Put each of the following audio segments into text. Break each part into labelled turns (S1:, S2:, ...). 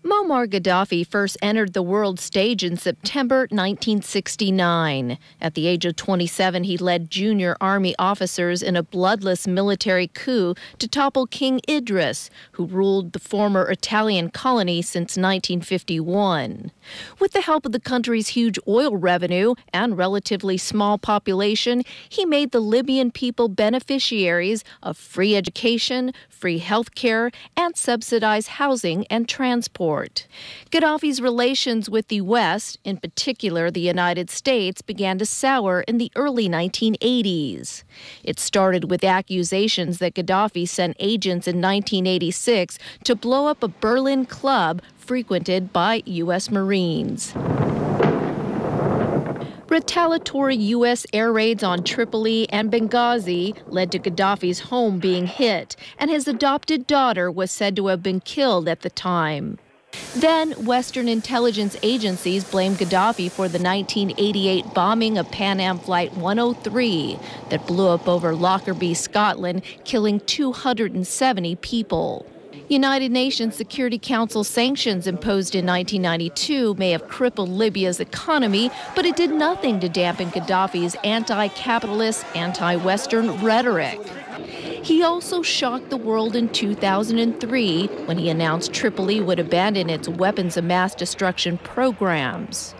S1: Muammar Gaddafi first entered the world stage in September 1969. At the age of 27, he led junior army officers in a bloodless military coup to topple King Idris, who ruled the former Italian colony since 1951. With the help of the country's huge oil revenue and relatively small population, he made the Libyan people beneficiaries of free education, free health care, and subsidized housing and transport. Gaddafi's relations with the West, in particular the United States, began to sour in the early 1980s. It started with accusations that Gaddafi sent agents in 1986 to blow up a Berlin club frequented by U.S. Marines. Retaliatory U.S. air raids on Tripoli and Benghazi led to Gaddafi's home being hit, and his adopted daughter was said to have been killed at the time. Then, Western intelligence agencies blamed Gaddafi for the 1988 bombing of Pan Am Flight 103 that blew up over Lockerbie, Scotland, killing 270 people. United Nations Security Council sanctions imposed in 1992 may have crippled Libya's economy, but it did nothing to dampen Gaddafi's anti-capitalist, anti-Western rhetoric. He also shocked the world in 2003 when he announced Tripoli would abandon its weapons of mass destruction programs.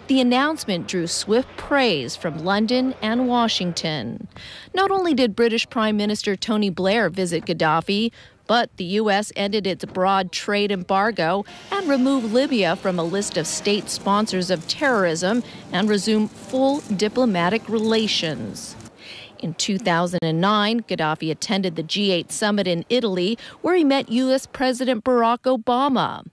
S1: The announcement drew swift praise from London and Washington. Not only did British Prime Minister Tony Blair visit Gaddafi, but the U.S. ended its broad trade embargo and removed Libya from a list of state sponsors of terrorism and resumed full diplomatic relations. In 2009, Gaddafi attended the G8 summit in Italy, where he met U.S. President Barack Obama.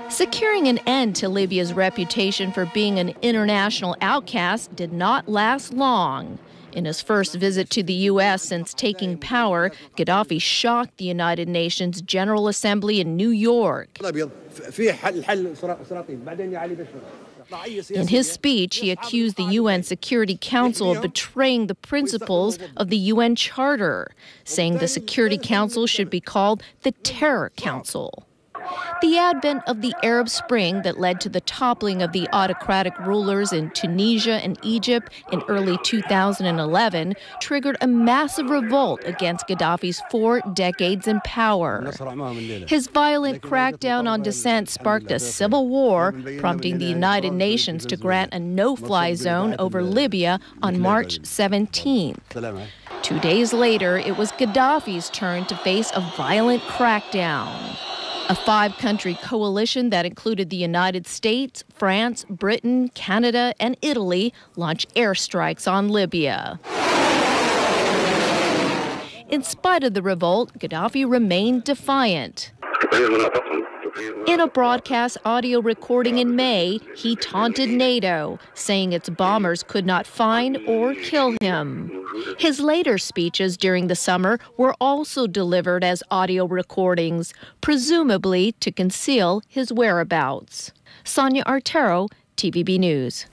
S1: Securing an end to Libya's reputation for being an international outcast did not last long. In his first visit to the U.S. since taking power, Gaddafi shocked the United Nations General Assembly in New York. In his speech, he accused the UN Security Council of betraying the principles of the UN Charter, saying the Security Council should be called the Terror Council. The advent of the Arab Spring that led to the toppling of the autocratic rulers in Tunisia and Egypt in early 2011 triggered a massive revolt against Gaddafi's 4 decades in power. His violent crackdown on dissent sparked a civil war, prompting the United Nations to grant a no-fly zone over Libya on March 17th. 2 days later, it was Gaddafi's turn to face a violent crackdown. A 5-country coalition that included the United States, France, Britain, Canada, and Italy launched airstrikes on Libya. In spite of the revolt, Gaddafi remained defiant. In a broadcast audio recording in May, he taunted NATO, saying its bombers could not find or kill him. His later speeches during the summer were also delivered as audio recordings, presumably to conceal his whereabouts. Sonya, Artero, TVB News.